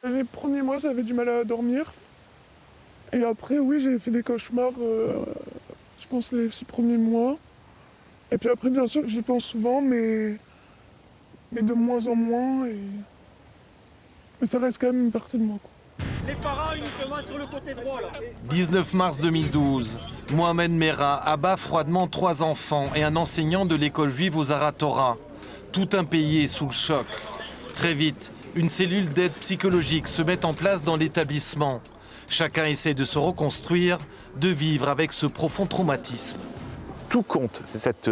Les premiers mois, j'avais du mal à dormir. Et après, oui, j'ai fait des cauchemars, je pense, les 6 premiers mois. Et puis après, bien sûr, j'y pense souvent, mais de moins en moins. Mais ça reste quand même une partie de moi, quoi. Les parents uniquement sur le côté droit là. 19 mars 2012, Mohamed Merah abat froidement 3 enfants et un enseignant de l'école juive aux Zaratora. Tout un pays est sous le choc. Très vite, une cellule d'aide psychologique se met en place dans l'établissement. Chacun essaie de se reconstruire, de vivre avec ce profond traumatisme. Tout compte, c'est cette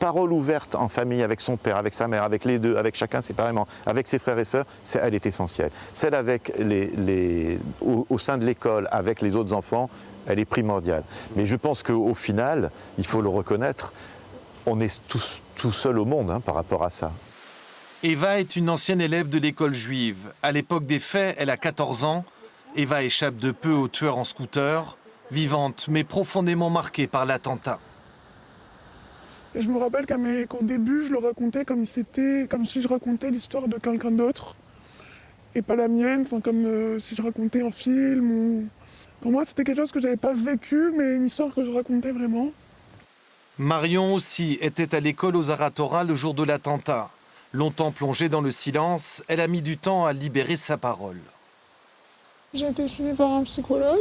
parole ouverte en famille, avec son père, avec sa mère, avec les deux, avec chacun séparément, avec ses frères et sœurs, elle est essentielle. Celle avec au sein de l'école, avec les autres enfants, elle est primordiale. Mais je pense qu'au final, il faut le reconnaître, on est tous tout seul au monde par rapport à ça. Eva est une ancienne élève de l'école juive. À l'époque des faits, elle a 14 ans. Eva échappe de peu au tueur en scooter, vivante mais profondément marquée par l'attentat. Et je me rappelle qu'au début, je le racontais comme si je racontais l'histoire de quelqu'un d'autre, et pas la mienne, comme si je racontais un film. Pour moi, c'était quelque chose que j'avais pas vécu, mais une histoire que je racontais vraiment. Marion aussi était à l'école aux Zaratora le jour de l'attentat. Longtemps plongée dans le silence, elle a mis du temps à libérer sa parole. J'ai été suivie par un psychologue,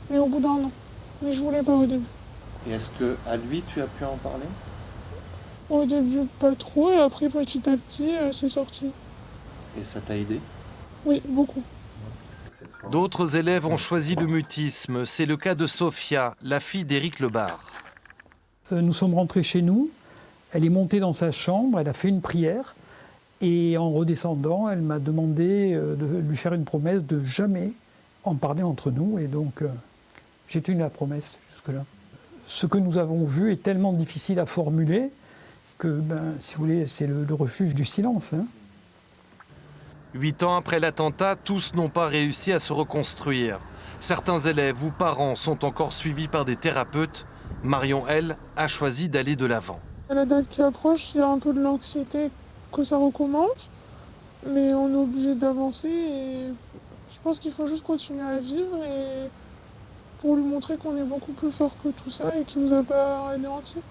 mais au bout d'un an. Mais je voulais pas au début. Et est-ce qu'à lui, tu as pu en parler? Au début, pas trop, et après, petit à petit, c'est sorti. Et ça t'a aidé? Oui, beaucoup. D'autres élèves ont choisi le mutisme. C'est le cas de Sophia, la fille d'Éric Lebar. Nous sommes rentrés chez nous. Elle est montée dans sa chambre, elle a fait une prière. Et en redescendant, elle m'a demandé de lui faire une promesse de jamais en parler entre nous. Et donc, j'ai tenu la promesse jusque-là. Ce que nous avons vu est tellement difficile à formuler que, si vous voulez, c'est le refuge du silence. 8 ans après l'attentat, tous n'ont pas réussi à se reconstruire. Certains élèves ou parents sont encore suivis par des thérapeutes. Marion, elle, a choisi d'aller de l'avant. À la date qui approche, il y a un peu de l'anxiété que ça recommence, mais on est obligé d'avancer et je pense qu'il faut juste continuer à vivre et pour lui montrer qu'on est beaucoup plus fort que tout ça et qu'il nous a pas anéantis.